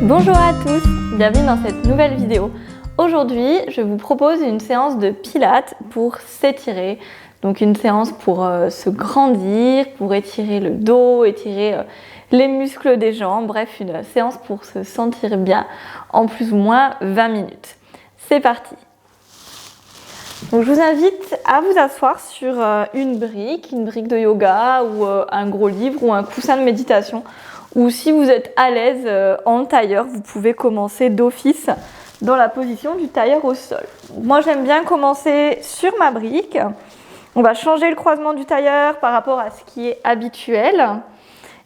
Bonjour à tous, bienvenue dans cette nouvelle vidéo. Aujourd'hui, je vous propose une séance de pilates pour s'étirer. Donc une séance pour se grandir, pour étirer le dos, étirer les muscles des jambes. Bref, une séance pour se sentir bien en plus ou moins 20 minutes. C'est parti! Donc je vous invite à vous asseoir sur une brique de yoga ou un gros livre ou un coussin de méditation. Ou si vous êtes à l'aise en tailleur, vous pouvez commencer d'office dans la position du tailleur au sol. Moi j'aime bien commencer sur ma brique. On va changer le croisement du tailleur par rapport à ce qui est habituel.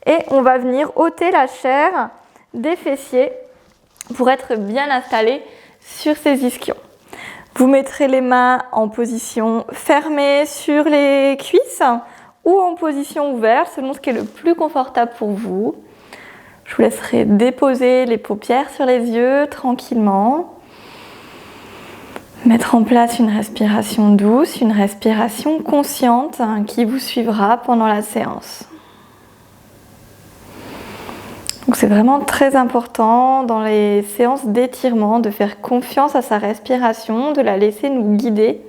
Et on va venir ôter la chair des fessiers pour être bien installé sur ces ischions. Vous mettrez les mains en position fermée sur les cuisses ou en position ouverte, selon ce qui est le plus confortable pour vous. Je vous laisserai déposer les paupières sur les yeux tranquillement. Mettre en place une respiration douce, une respiration consciente qui vous suivra pendant la séance. Donc c'est vraiment très important dans les séances d'étirement de faire confiance à sa respiration, de la laisser nous guider.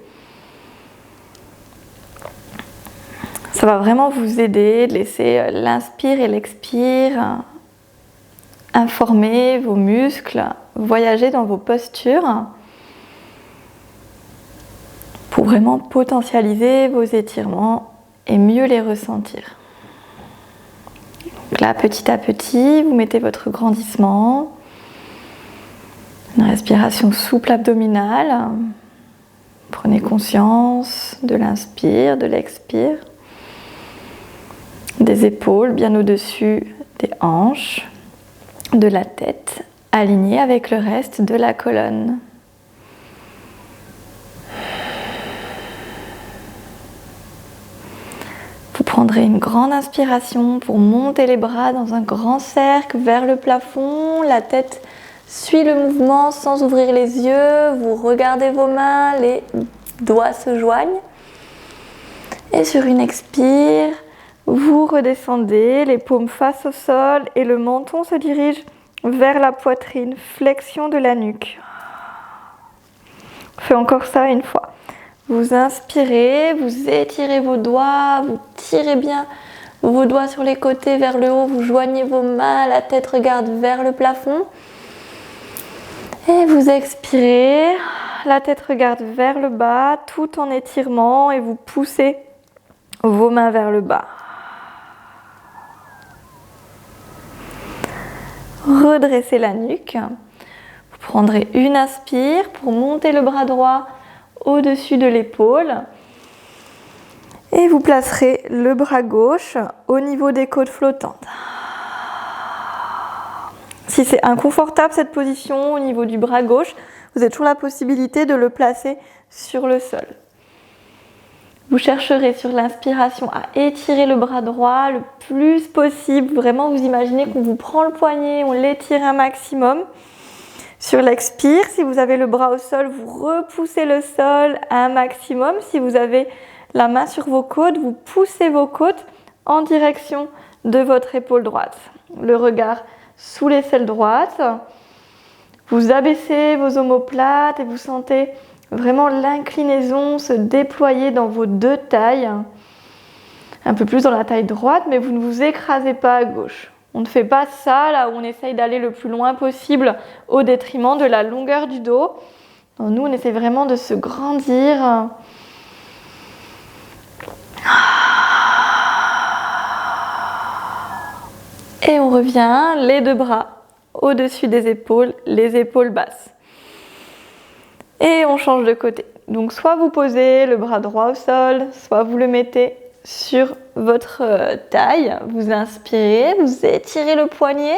Ça va vraiment vous aider de laisser l'inspire et l'expire informer vos muscles, voyager dans vos postures pour vraiment potentialiser vos étirements et mieux les ressentir. Donc là, petit à petit, vous mettez votre grandissement, une respiration souple abdominale. Prenez conscience de l'inspire, de l'expire, des épaules bien au-dessus des hanches, de la tête alignée avec le reste de la colonne. Vous prendrez une grande inspiration pour monter les bras dans un grand cercle vers le plafond. La tête suit le mouvement sans ouvrir les yeux. Vous regardez vos mains, les doigts se joignent. Et sur une expire, vous redescendez, les paumes face au sol et le menton se dirige vers la poitrine, flexion de la nuque. On fait encore ça une fois. Vous inspirez, vous étirez vos doigts, vous tirez bien vos doigts sur les côtés vers le haut, vous joignez vos mains, la tête regarde vers le plafond. Et vous expirez, la tête regarde vers le bas tout en étirement et vous poussez vos mains vers le bas. Redressez la nuque. Vous prendrez une inspire pour monter le bras droit au-dessus de l'épaule. Et vous placerez le bras gauche au niveau des côtes flottantes. Si c'est inconfortable cette position au niveau du bras gauche, vous avez toujours la possibilité de le placer sur le sol. Vous chercherez sur l'inspiration à étirer le bras droit le plus possible. Vraiment, vous imaginez qu'on vous prend le poignet, on l'étire un maximum. Sur l'expire, si vous avez le bras au sol, vous repoussez le sol un maximum. Si vous avez la main sur vos côtes, vous poussez vos côtes en direction de votre épaule droite. Le regard sous l'aisselle droite. Vous abaissez vos omoplates et vous sentez vraiment l'inclinaison se déployer dans vos deux tailles. Un peu plus dans la taille droite, mais vous ne vous écrasez pas à gauche. On ne fait pas ça là où on essaye d'aller le plus loin possible au détriment de la longueur du dos. Donc nous, on essaie vraiment de se grandir. Et on revient, les deux bras au-dessus des épaules, les épaules basses. Et on change de côté. Donc soit vous posez le bras droit au sol, soit vous le mettez sur votre taille. Vous inspirez, vous étirez le poignet.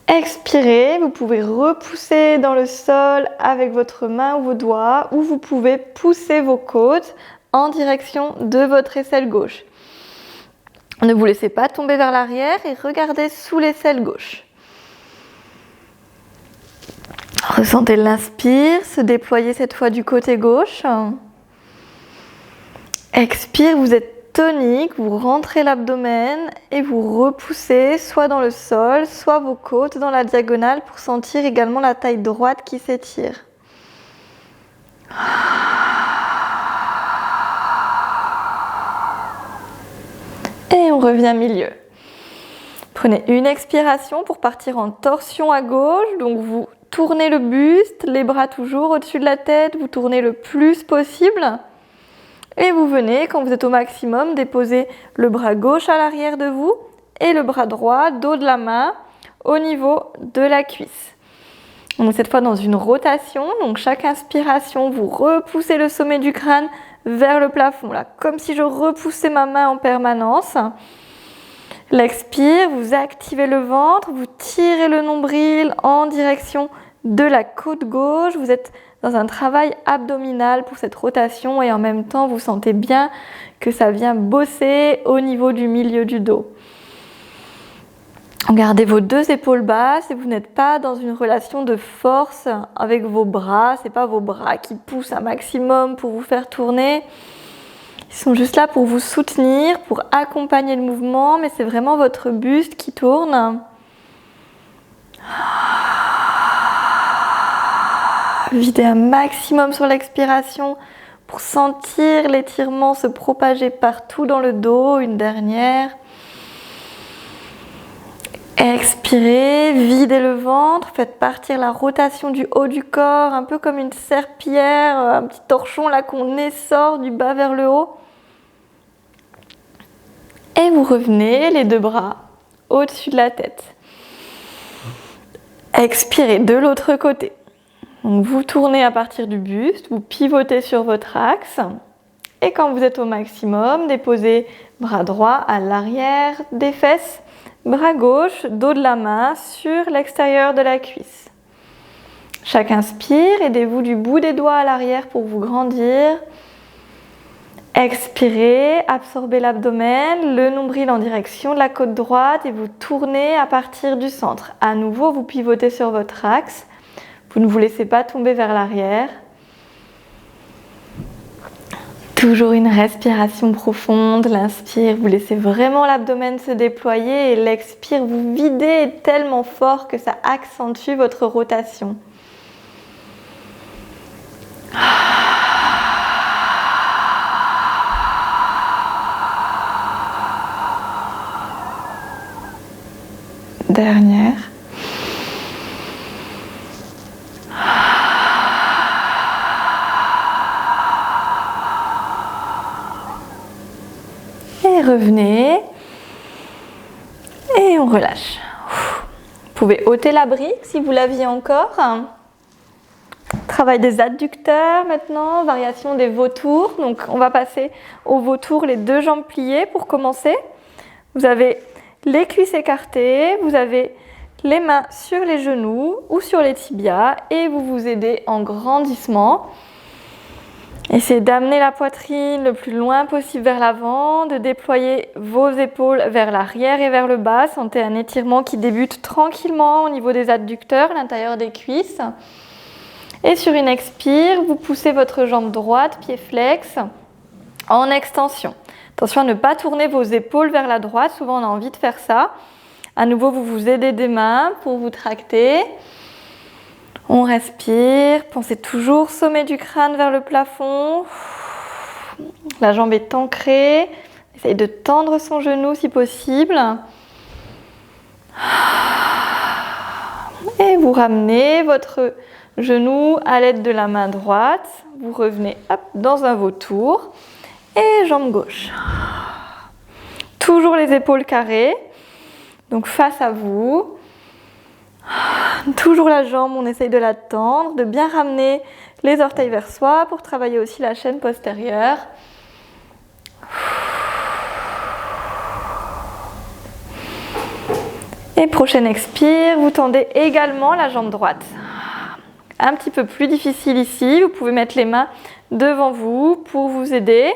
Expirez, vous pouvez repousser dans le sol avec votre main ou vos doigts, ou vous pouvez pousser vos côtes en direction de votre aisselle gauche. Ne vous laissez pas tomber vers l'arrière et regardez sous l'aisselle gauche. Ressentez l'inspire, se déployer cette fois du côté gauche. Expire, vous êtes tonique, vous rentrez l'abdomen et vous repoussez soit dans le sol, soit vos côtes dans la diagonale pour sentir également la taille droite qui s'étire. Et on revient milieu. Prenez une expiration pour partir en torsion à gauche, donc vous tournez le buste, les bras toujours au-dessus de la tête, vous tournez le plus possible. Et vous venez, quand vous êtes au maximum, déposer le bras gauche à l'arrière de vous et le bras droit, dos de la main, au niveau de la cuisse. Donc cette fois dans une rotation, donc chaque inspiration, vous repoussez le sommet du crâne vers le plafond, là, comme si je repoussais ma main en permanence. L'expire, vous activez le ventre, vous tirez le nombril en direction de la côte gauche. Vous êtes dans un travail abdominal pour cette rotation et en même temps, vous sentez bien que ça vient bosser au niveau du milieu du dos. Gardez vos deux épaules basses et vous n'êtes pas dans une relation de force avec vos bras. Ce n'est pas vos bras qui poussent un maximum pour vous faire tourner. Ils sont juste là pour vous soutenir, pour accompagner le mouvement, mais c'est vraiment votre buste qui tourne. Videz un maximum sur l'expiration pour sentir l'étirement se propager partout dans le dos. Une dernière. Expirez, videz le ventre, faites partir la rotation du haut du corps, un peu comme une serpillière, un petit torchon là qu'on essore du bas vers le haut. Et vous revenez, les deux bras au-dessus de la tête. Expirez de l'autre côté. Donc vous tournez à partir du buste, vous pivotez sur votre axe. Et quand vous êtes au maximum, déposez bras droit à l'arrière des fesses. Bras gauche, dos de la main sur l'extérieur de la cuisse. Chaque inspire, aidez-vous du bout des doigts à l'arrière pour vous grandir. Expirez, absorbez l'abdomen, le nombril en direction de la côte droite et vous tournez à partir du centre. À nouveau, vous pivotez sur votre axe. Vous ne vous laissez pas tomber vers l'arrière. Toujours une respiration profonde, l'inspire, vous laissez vraiment l'abdomen se déployer et l'expire, vous videz tellement fort que ça accentue votre rotation. Dernière. Et revenez. Et on relâche. Vous pouvez ôter la brique si vous l'aviez encore. Travail des adducteurs maintenant, variation des vautours. Donc on va passer au vautour, les deux jambes pliées pour commencer. Vous avez les cuisses écartées, vous avez les mains sur les genoux ou sur les tibias et vous vous aidez en grandissement. Essayez d'amener la poitrine le plus loin possible vers l'avant, de déployer vos épaules vers l'arrière et vers le bas. Sentez un étirement qui débute tranquillement au niveau des adducteurs, l'intérieur des cuisses. Et sur une expire, vous poussez votre jambe droite, pied flex, en extension. Attention à ne pas tourner vos épaules vers la droite, souvent on a envie de faire ça. À nouveau, vous vous aidez des mains pour vous tracter. On respire, pensez toujours sommet du crâne vers le plafond. La jambe est ancrée. Essayez de tendre son genou si possible. Et vous ramenez votre genou à l'aide de la main droite. Vous revenez dans un vautour. Et jambe gauche. Toujours les épaules carrées. Donc face à vous. Toujours la jambe, on essaye de la tendre, de bien ramener les orteils vers soi pour travailler aussi la chaîne postérieure. Et prochaine expire, vous tendez également la jambe droite. Un petit peu plus difficile ici, vous pouvez mettre les mains devant vous pour vous aider.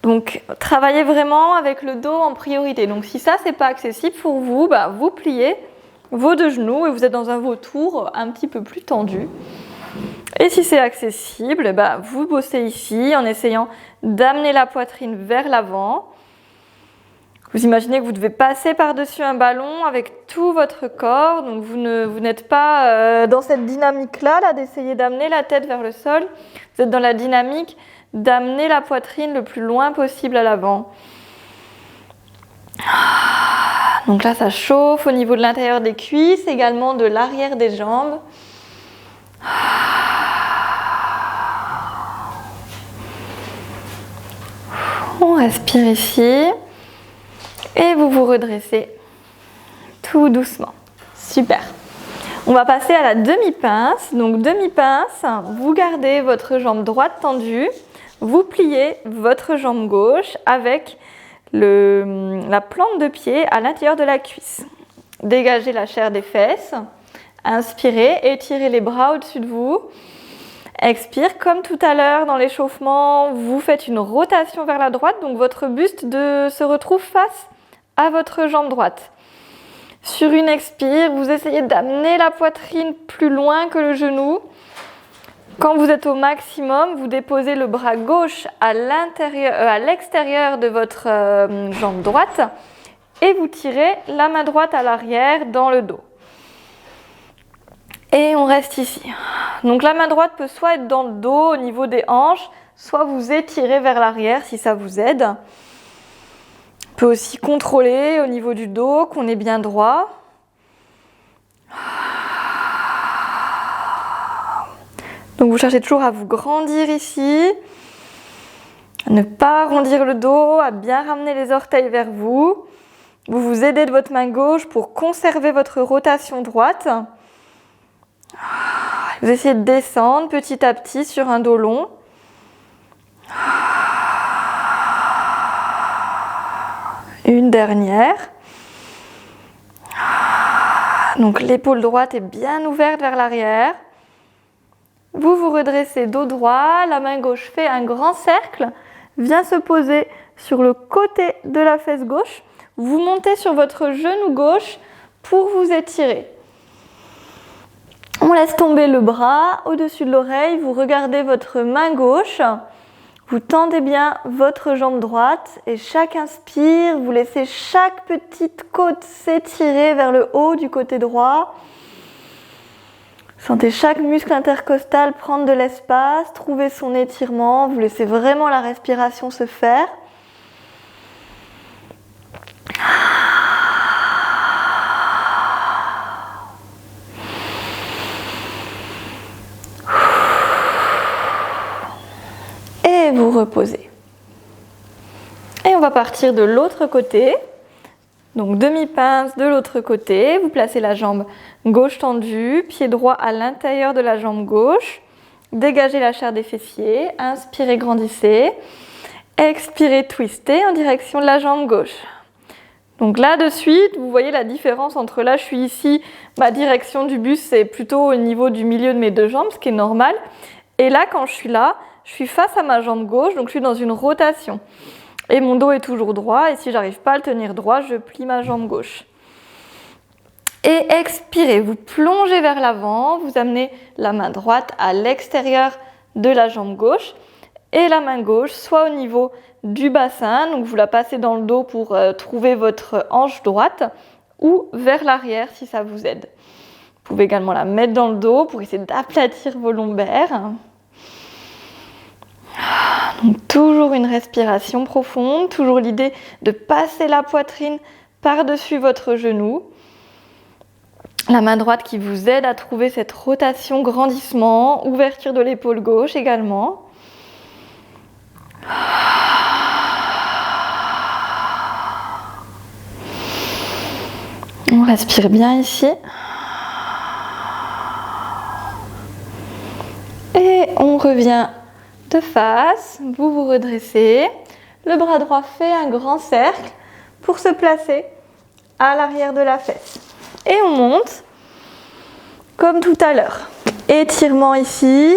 Donc, travaillez vraiment avec le dos en priorité. Donc, si ça, c'est pas accessible pour vous, vous pliez vos deux genoux et vous êtes dans un vautour un petit peu plus tendu. Et si c'est accessible, vous bossez ici en essayant d'amener la poitrine vers l'avant. Vous imaginez que vous devez passer par-dessus un ballon avec tout votre corps. Donc vous n'êtes pas dans cette dynamique-là d'essayer d'amener la tête vers le sol. Vous êtes dans la dynamique d'amener la poitrine le plus loin possible à l'avant. Donc là, ça chauffe au niveau de l'intérieur des cuisses, également de l'arrière des jambes. On respire ici et vous vous redressez tout doucement. Super. On va passer à la demi-pince. Donc demi-pince, vous gardez votre jambe droite tendue, vous pliez votre jambe gauche avec la plante de pied à l'intérieur de la cuisse. Dégagez la chair des fesses. Inspirez, étirez les bras au-dessus de vous. Expire, comme tout à l'heure dans l'échauffement, vous faites une rotation vers la droite, donc votre buste se retrouve face à votre jambe droite. Sur une expire, vous essayez d'amener la poitrine plus loin que le genou. Quand vous êtes au maximum, vous déposez le bras gauche à l'extérieur de votre jambe droite et vous tirez la main droite à l'arrière dans le dos. Et on reste ici. Donc la main droite peut soit être dans le dos au niveau des hanches, soit vous étirez vers l'arrière si ça vous aide. On peut aussi contrôler au niveau du dos qu'on est bien droit. Donc vous cherchez toujours à vous grandir ici, à ne pas arrondir le dos, à bien ramener les orteils vers vous. Vous vous aidez de votre main gauche pour conserver votre rotation droite. Vous essayez de descendre petit à petit sur un dos long. Une dernière. Donc l'épaule droite est bien ouverte vers l'arrière. Vous vous redressez dos droit, la main gauche fait un grand cercle, vient se poser sur le côté de la fesse gauche. Vous montez sur votre genou gauche pour vous étirer. On laisse tomber le bras au-dessus de l'oreille, vous regardez votre main gauche, vous tendez bien votre jambe droite et chaque inspire, vous laissez chaque petite côte s'étirer vers le haut du côté droit. Sentez chaque muscle intercostal prendre de l'espace, trouver son étirement, vous laissez vraiment la respiration se faire. Et vous reposez. Et on va partir de l'autre côté. Donc demi-pince de l'autre côté, vous placez la jambe gauche tendue, pied droit à l'intérieur de la jambe gauche, dégagez la chair des fessiers, inspirez, grandissez, expirez, twistez en direction de la jambe gauche. Donc là de suite, vous voyez la différence entre là je suis ici, ma direction du buste c'est plutôt au niveau du milieu de mes deux jambes, ce qui est normal, et là quand je suis là, je suis face à ma jambe gauche, donc je suis dans une rotation. Et mon dos est toujours droit, et si j'arrive pas à le tenir droit, je plie ma jambe gauche. Et expirez, vous plongez vers l'avant, vous amenez la main droite à l'extérieur de la jambe gauche, et la main gauche soit au niveau du bassin, donc vous la passez dans le dos pour trouver votre hanche droite, ou vers l'arrière si ça vous aide. Vous pouvez également la mettre dans le dos pour essayer d'aplatir vos lombaires. Donc toujours une respiration profonde, toujours l'idée de passer la poitrine par-dessus votre genou. La main droite qui vous aide à trouver cette rotation, grandissement, ouverture de l'épaule gauche également. On respire bien ici. Et on revient de face, vous vous redressez, le bras droit fait un grand cercle pour se placer à l'arrière de la fesse. Et on monte comme tout à l'heure. Étirement ici,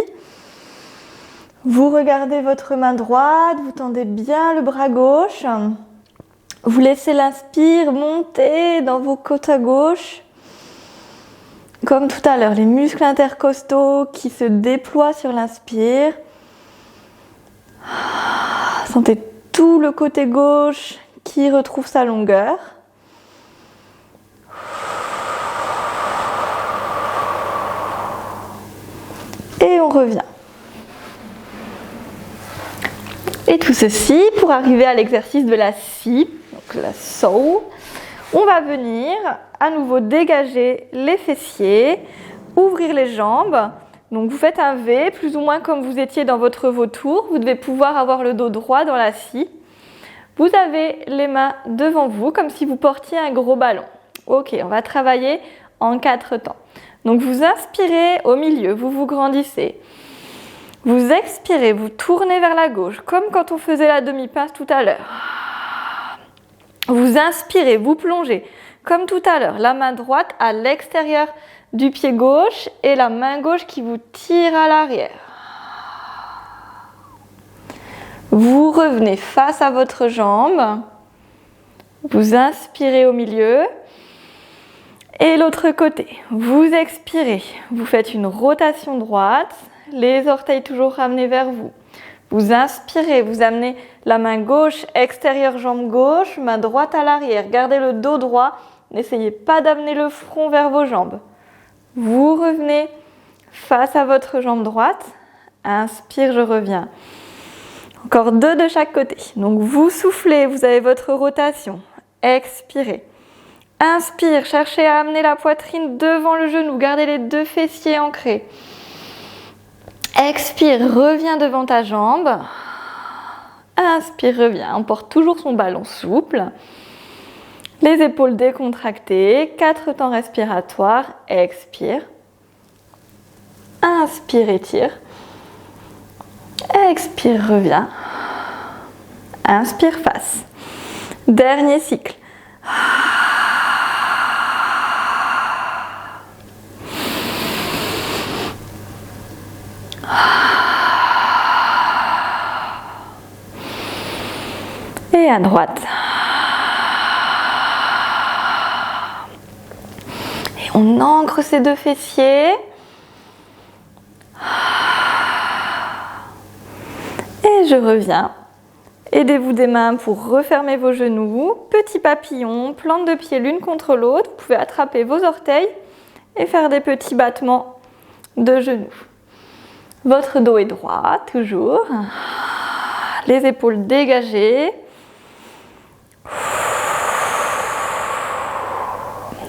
vous regardez votre main droite, vous tendez bien le bras gauche, vous laissez l'inspire monter dans vos côtes à gauche. Comme tout à l'heure, les muscles intercostaux qui se déploient sur l'inspire. Sentez tout le côté gauche qui retrouve sa longueur. Et on revient. Et tout ceci pour arriver à l'exercice de la scie, donc la soul. On va venir à nouveau dégager les fessiers, ouvrir les jambes. Donc vous faites un V, plus ou moins comme vous étiez dans votre vautour. Vous devez pouvoir avoir le dos droit dans la scie. Vous avez les mains devant vous, comme si vous portiez un gros ballon. Ok, on va travailler en 4 temps. Donc vous inspirez au milieu, vous vous grandissez. Vous expirez, vous tournez vers la gauche, comme quand on faisait la demi-pince tout à l'heure. Vous inspirez, vous plongez, comme tout à l'heure, la main droite à l'extérieur du pied gauche et la main gauche qui vous tire à l'arrière. Vous revenez face à votre jambe, vous inspirez au milieu et l'autre côté. Vous expirez, vous faites une rotation droite, les orteils toujours ramenés vers vous. Vous inspirez, vous amenez la main gauche, extérieure jambe gauche, main droite à l'arrière. Gardez le dos droit, n'essayez pas d'amener le front vers vos jambes. Vous revenez face à votre jambe droite. Inspire, je reviens. Encore 2 de chaque côté. Donc vous soufflez, vous avez votre rotation. Expirez. Inspire, cherchez à amener la poitrine devant le genou. Gardez les 2 fessiers ancrés. Expire, reviens devant ta jambe. Inspire, reviens. On porte toujours son ballon souple. Les épaules décontractées. 4 temps respiratoires. Expire. Inspire, étire. Expire, reviens. Inspire, face. Dernier cycle. Et à droite. Et on ancre ces 2 fessiers. Et je reviens. Aidez-vous des mains pour refermer vos genoux. Petit papillon, plante de pied l'une contre l'autre. Vous pouvez attraper vos orteils et faire des petits battements de genoux. Votre dos est droit, toujours. Les épaules dégagées.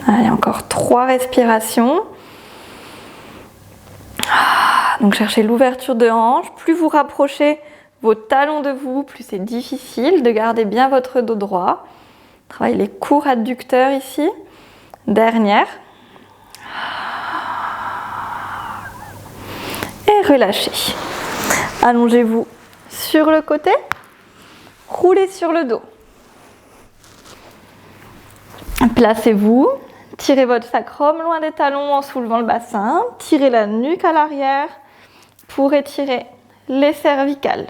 Allez, encore 3 respirations. Donc cherchez l'ouverture de hanche. Plus vous rapprochez vos talons de vous, plus c'est difficile de garder bien votre dos droit. Travaillez les courts adducteurs ici. Dernière. Et relâchez. Allongez-vous sur le côté. Roulez sur le dos. Placez-vous. Tirez votre sacrum loin des talons en soulevant le bassin. Tirez la nuque à l'arrière pour étirer les cervicales.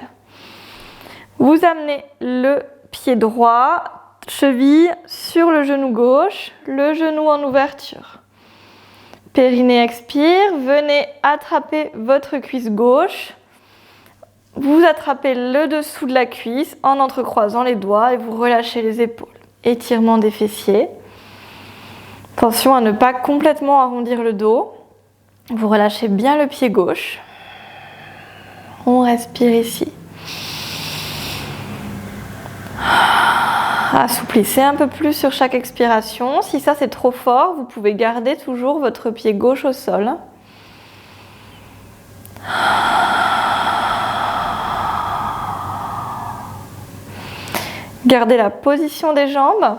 Vous amenez le pied droit, cheville sur le genou gauche, le genou en ouverture. Périnée expire, venez attraper votre cuisse gauche. Vous attrapez le dessous de la cuisse en entrecroisant les doigts et vous relâchez les épaules. Étirement des fessiers. Attention à ne pas complètement arrondir le dos. Vous relâchez bien le pied gauche. On respire ici. Assouplissez un peu plus sur chaque expiration. Si ça c'est trop fort, vous pouvez garder toujours votre pied gauche au sol. Gardez la position des jambes.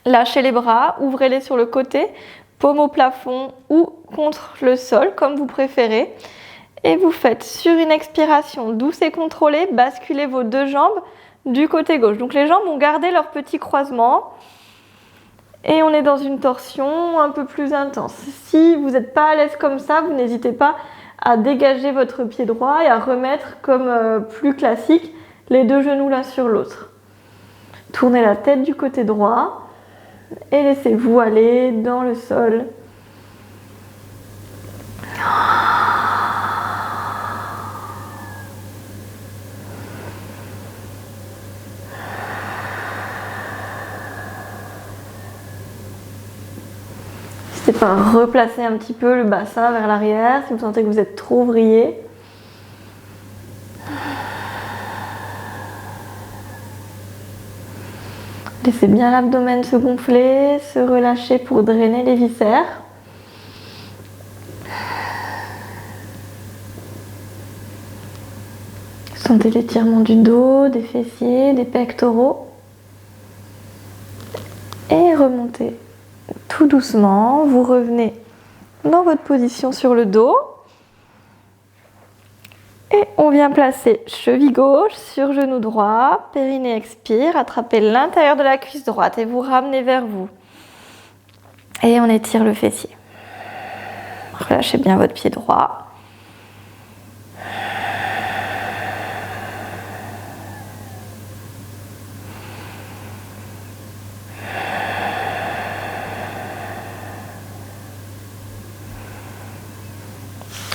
Lâchez les bras, ouvrez-les sur le côté, paume au plafond ou contre le sol, comme vous préférez. Et vous faites sur une expiration douce et contrôlée, basculez vos 2 jambes du côté gauche. Donc les jambes ont gardé leur petit croisement et on est dans une torsion un peu plus intense. Si vous n'êtes pas à l'aise comme ça, vous n'hésitez pas à dégager votre pied droit et à remettre comme plus classique les 2 genoux l'un sur l'autre. Tournez la tête du côté droit et laissez-vous aller dans le sol N'hésitez pas à replacer un petit peu le bassin vers l'arrière si vous sentez que vous êtes trop vrillé. Laissez bien l'abdomen se gonfler, se relâcher pour drainer les viscères. Sentez l'étirement du dos, des fessiers, des pectoraux. Et remontez tout doucement. Vous revenez dans votre position sur le dos. Et on vient placer cheville gauche sur genou droit, périnée expire, attrapez l'intérieur de la cuisse droite et vous ramenez vers vous. Et on étire le fessier. Relâchez bien votre pied droit.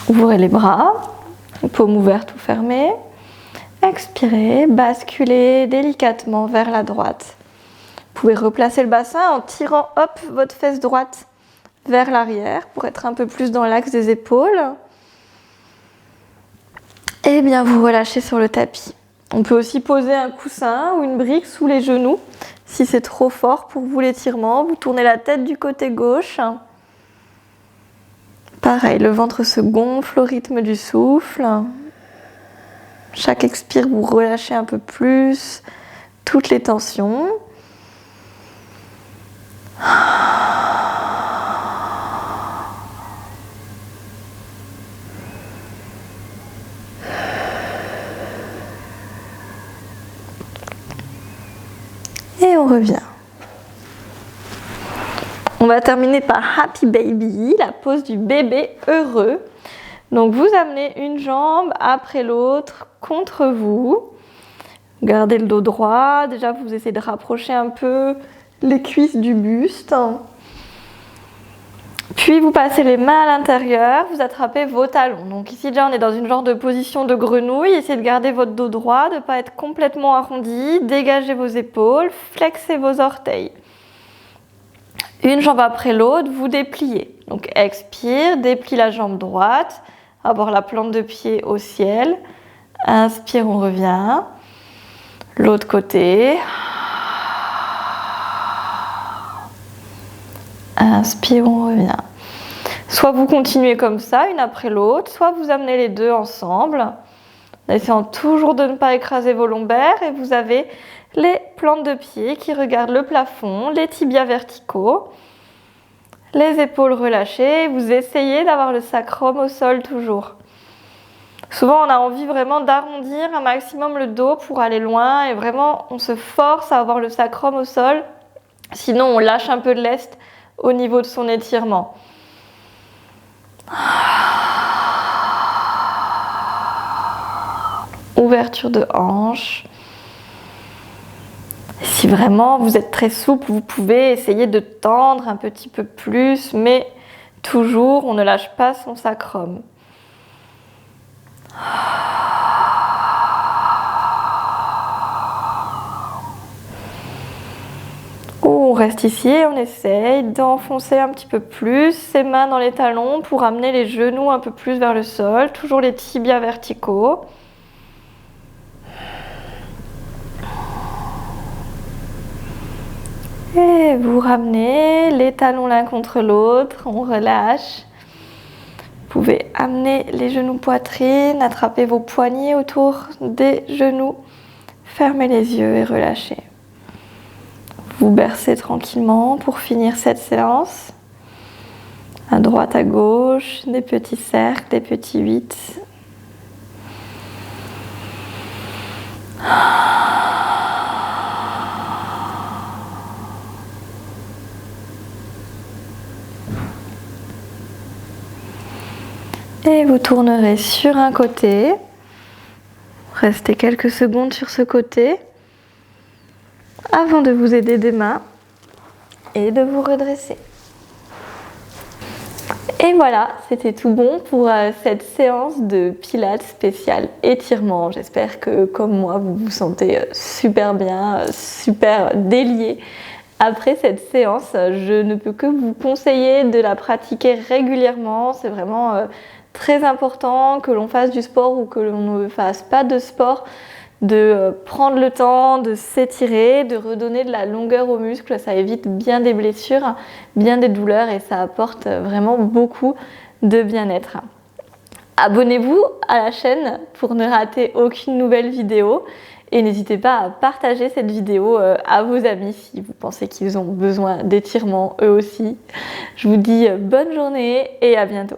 Ouvrez les bras, paume ouverte ou fermée. Expirez, basculez délicatement vers la droite. Vous pouvez replacer le bassin en tirant hop, votre fesse droite vers l'arrière pour être un peu plus dans l'axe des épaules. Et bien vous relâchez sur le tapis. On peut aussi poser un coussin ou une brique sous les genoux. Si c'est trop fort pour vous l'étirement, vous tournez la tête du côté gauche. Pareil, le ventre se gonfle au rythme du souffle. Chaque expire, vous relâchez un peu plus toutes les tensions. Et on revient. On va terminer par Happy Baby, la pose du bébé heureux. Donc vous amenez une jambe après l'autre contre vous. Gardez le dos droit. Déjà, vous essayez de rapprocher un peu les cuisses du buste. Puis vous passez les mains à l'intérieur, vous attrapez vos talons. Donc ici déjà on est dans une genre de position de grenouille. Essayez de garder votre dos droit, de ne pas être complètement arrondi. Dégagez vos épaules, flexez vos orteils. Une jambe après l'autre, vous dépliez. Donc expire, déplie la jambe droite, avoir la plante de pied au ciel. Inspire, on revient. L'autre côté. Inspire, on revient. Soit vous continuez comme ça, une après l'autre, soit vous amenez les deux ensemble, en essayant toujours de ne pas écraser vos lombaires, et vous avez les plantes de pied qui regardent le plafond, les tibias verticaux, les épaules relâchées, vous essayez d'avoir le sacrum au sol toujours. Souvent on a envie vraiment d'arrondir un maximum le dos pour aller loin, et vraiment on se force à avoir le sacrum au sol, sinon on lâche un peu de lest au niveau de son étirement. Ouverture de hanche. Si vraiment vous êtes très souple, vous pouvez essayer de tendre un petit peu plus, mais toujours on ne lâche pas son sacrum. On reste ici et on essaye d'enfoncer un petit peu plus ses mains dans les talons pour amener les genoux un peu plus vers le sol, toujours les tibias verticaux. Et vous ramenez les talons l'un contre l'autre, on relâche. Vous pouvez amener les genoux poitrine, attraper vos poignets autour des genoux, fermez les yeux et relâchez. Vous bercez tranquillement pour finir cette séance. À droite, à gauche, des petits cercles, des petits 8. Et vous tournerez sur un côté. Restez quelques secondes sur ce côté avant de vous aider des mains et de vous redresser. Et voilà, c'était tout bon pour cette séance de pilates spécial étirement. J'espère que comme moi, vous vous sentez super bien, super délié Après cette séance, je ne peux que vous conseiller de la pratiquer régulièrement. C'est vraiment très important que l'on fasse du sport ou que l'on ne fasse pas de sport, de prendre le temps de s'étirer, de redonner de la longueur aux muscles. Ça évite bien des blessures, bien des douleurs et ça apporte vraiment beaucoup de bien-être. Abonnez-vous à la chaîne pour ne rater aucune nouvelle vidéo et n'hésitez pas à partager cette vidéo à vos amis si vous pensez qu'ils ont besoin d'étirements eux aussi. Je vous dis bonne journée et à bientôt.